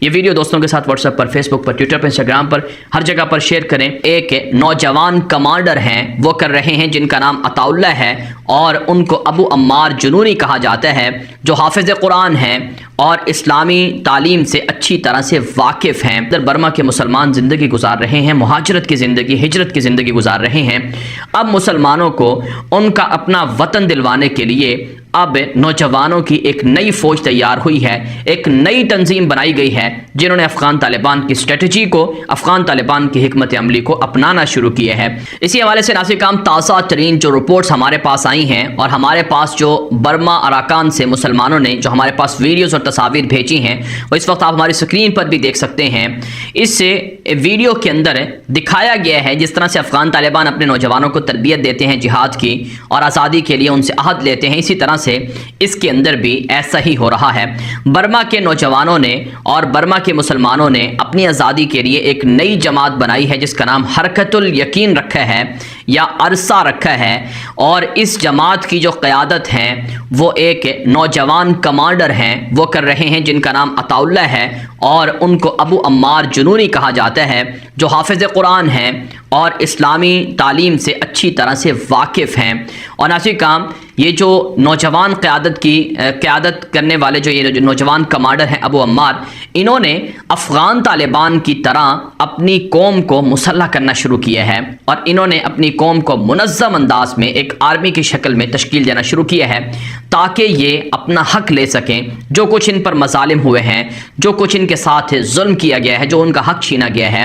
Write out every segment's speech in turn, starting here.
یہ ویڈیو دوستوں کے ساتھ واٹس ایپ پر، فیس بک پر، ٹویٹر پر، انسٹاگرام پر، ہر جگہ پر شیئر کریں۔ ایک نوجوان کمانڈر ہیں، وہ کر رہے ہیں، جن کا نام عطاء اللہ ہے اور ان کو ابو عمار جنونی کہا جاتا ہے، جو حافظ قرآن ہیں اور اسلامی تعلیم سے اچھی طرح سے واقف ہیں۔ برما کے مسلمان زندگی گزار رہے ہیں، مہاجرت کی زندگی، ہجرت کی زندگی گزار رہے ہیں۔ اب مسلمانوں کو ان کا اپنا وطن دلوانے کے لیے اب نوجوانوں کی ایک نئی فوج تیار ہوئی ہے، ایک نئی تنظیم بنائی گئی ہے، جنہوں نے افغان طالبان کی اسٹریٹجی کو، افغان طالبان کی حکمت عملی کو اپنانا شروع کیا ہے۔ اسی حوالے سے ناظرین کرام، تازہ ترین جو رپورٹس ہمارے پاس آئی ہیں اور ہمارے پاس جو برما اراکان سے مسلمانوں نے جو ہمارے پاس ویڈیوز اور تصاویر بھیجی ہیں، وہ اس وقت آپ ہماری اسکرین پر بھی دیکھ سکتے ہیں۔ اس ویڈیو کے اندر دکھایا گیا ہے جس طرح سے افغان طالبان اپنے نوجوانوں کو تربیت دیتے ہیں جہاد کی اور آزادی کے لیے ان سے عہد لیتے ہیں، اسی طرح سے اس کے اندر بھی ایسا ہی ہو رہا ہے۔ برما کے نوجوانوں نے اور برما کے مسلمانوں نے اپنی آزادی کے لیے ایک نئی جماعت بنائی ہے جس کا نام حرکت الیقین رکھا ہے یا عرصہ رکھا ہے، اور اس جماعت کی جو قیادت ہے وہ ایک نوجوان کمانڈر ہیں، وہ کر رہے ہیں، جن کا نام عطاء اللہ ہے اور ان کو ابو عمار جنونی کہا جاتا ہے، جو حافظ قرآن ہیں اور اسلامی تعلیم سے اچھی طرح سے واقف ہیں۔ اور ناظرین کرام، یہ جو نوجوان قیادت کرنے والے جو یہ نوجوان کمانڈر ہیں ابو عمار، انہوں نے افغان طالبان کی طرح اپنی قوم کو مسلح کرنا شروع کیا ہے اور انہوں نے اپنی قوم کو منظم انداز میں ایک آرمی کی شکل میں تشکیل دینا شروع کیا ہے تاکہ یہ اپنا حق لے سکیں۔ جو کچھ ان پر مظالم ہوئے ہیں، جو کچھ ان کے ساتھ ظلم کیا گیا ہے، جو ان کا حق چھینا گیا ہے،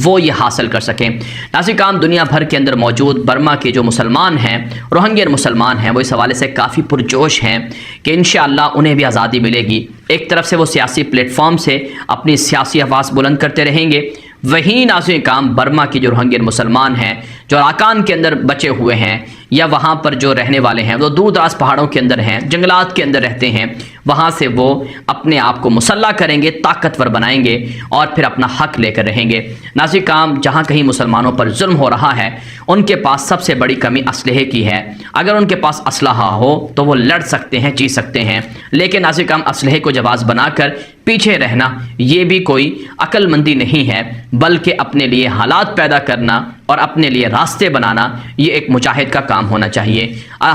وہ یہ حاصل کر سکیں۔ ناظرین کرام، دنیا بھر کے اندر موجود برما کے جو مسلمان ہیں، روہنگیا مسلمان ہیں، وہ اس حوالے سے کافی پرجوش ہیں کہ انشاءاللہ انہیں بھی آزادی ملے گی۔ ایک طرف سے وہ سیاسی پلیٹ فارم سے اپنی سیاسی آواز بلند کرتے رہیں گے، وہیں ناظرین کرام برما کے جو روہنگیا مسلمان ہیں، جو اراکان کے اندر بچے ہوئے ہیں یا وہاں پر جو رہنے والے ہیں، وہ دور دراز پہاڑوں کے اندر ہیں، جنگلات کے اندر رہتے ہیں، وہاں سے وہ اپنے آپ کو مسلح کریں گے، طاقتور بنائیں گے اور پھر اپنا حق لے کر رہیں گے۔ ناظرین کرام، جہاں کہیں مسلمانوں پر ظلم ہو رہا ہے، ان کے پاس سب سے بڑی کمی اسلحے کی ہے۔ اگر ان کے پاس اسلحہ ہو تو وہ لڑ سکتے ہیں، جی سکتے ہیں، لیکن ناظرین کرام، اسلحے کو جواز بنا کر پیچھے رہنا یہ بھی کوئی عقل مندی نہیں ہے، بلکہ اپنے لیے حالات پیدا کرنا اور اپنے لیے راستے بنانا یہ ایک مجاہد کا کام ہونا چاہیے۔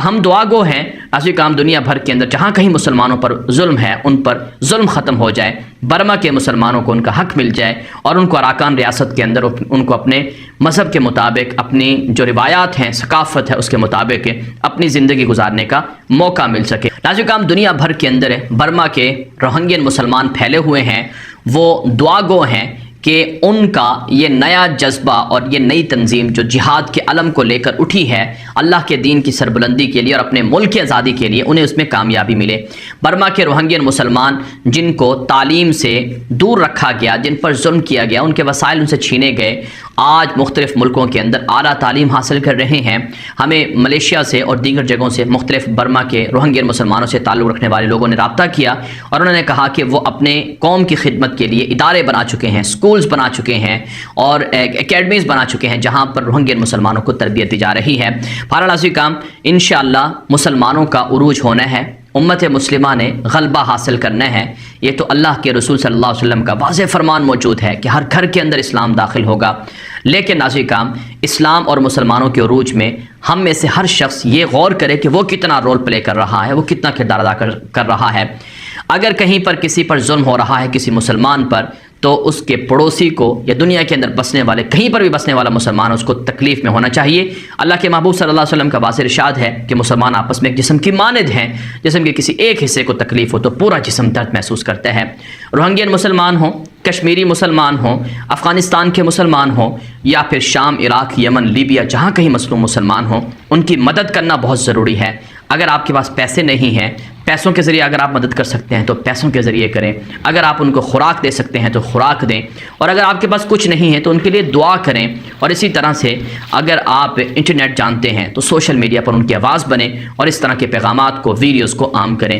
ہم دعا گو ہیں ناظرین کرام، دنیا بھر کے اندر جہاں کہیں مسلمانوں پر ظلم ہے ان پر ظلم ختم ہو جائے، برما کے مسلمانوں کو ان کا حق مل جائے اور ان کو اراکان ریاست کے اندر ان کو اپنے مذہب کے مطابق، اپنی جو روایات ہیں، ثقافت ہے، اس کے مطابق اپنی زندگی گزارنے کا موقع مل سکے۔ ناظرین کرام، دنیا بھر کے اندر برما کے روہنگیا مسلمان پھیلے ہوئے ہیں، وہ دعا گو ہیں کہ ان کا یہ نیا جذبہ اور یہ نئی تنظیم جو جہاد کے علم کو لے کر اٹھی ہے اللہ کے دین کی سربلندی کے لیے اور اپنے ملک کی آزادی کے لیے، انہیں اس میں کامیابی ملے۔ برما کے روہنگیا مسلمان جن کو تعلیم سے دور رکھا گیا، جن پر ظلم کیا گیا، ان کے وسائل ان سے چھینے گئے، آج مختلف ملکوں کے اندر اعلیٰ تعلیم حاصل کر رہے ہیں۔ ہمیں ملیشیا سے اور دیگر جگہوں سے مختلف برما کے روہنگیا مسلمانوں سے تعلق رکھنے والے لوگوں نے رابطہ کیا اور انہوں نے کہا کہ وہ اپنے قوم کی خدمت کے لیے ادارے بنا چکے ہیں، اسکولز بنا چکے ہیں اور اکیڈمیز بنا چکے ہیں جہاں پر روہنگیا مسلمانوں کو تربیت دی جا رہی ہے۔ بہرحال ناظرین کرام، انشاءاللہ مسلمانوں کا عروج ہونا ہے، امت مسلمہ نے غلبہ حاصل کرنا ہے۔ یہ تو اللہ کے رسول صلی اللہ علیہ وسلم کا واضح فرمان موجود ہے کہ ہر گھر کے اندر اسلام داخل ہوگا۔ لیکن ناظرین کرام، اسلام اور مسلمانوں کے عروج میں ہم میں سے ہر شخص یہ غور کرے کہ وہ کتنا رول پلے کر رہا ہے، وہ کتنا کردار ادا کر رہا ہے۔ اگر کہیں پر کسی پر ظلم ہو رہا ہے، کسی مسلمان پر، تو اس کے پڑوسی کو یا دنیا کے اندر بسنے والے، کہیں پر بھی بسنے والا مسلمان اس کو تکلیف میں ہونا چاہیے۔ اللہ کے محبوب صلی اللہ علیہ وسلم کا واضح ارشاد ہے کہ مسلمان آپس میں ایک جسم کی مانند ہیں، جسم کے کسی ایک حصے کو تکلیف ہو تو پورا جسم درد محسوس کرتا ہے۔ روہنگیا مسلمان ہوں، کشمیری مسلمان ہوں، افغانستان کے مسلمان ہوں یا پھر شام، عراق، یمن، لیبیا، جہاں کہیں مظلوم مسلمان ہوں، ان کی مدد کرنا بہت ضروری ہے۔ اگر آپ کے پاس پیسے نہیں ہیں، پیسوں کے ذریعے اگر آپ مدد کر سکتے ہیں تو پیسوں کے ذریعے کریں، اگر آپ ان کو خوراک دے سکتے ہیں تو خوراک دیں، اور اگر آپ کے پاس کچھ نہیں ہے تو ان کے لیے دعا کریں۔ اور اسی طرح سے اگر آپ انٹرنیٹ جانتے ہیں تو سوشل میڈیا پر ان کی آواز بنیں اور اس طرح کے پیغامات کو، ویڈیوز کو عام کریں۔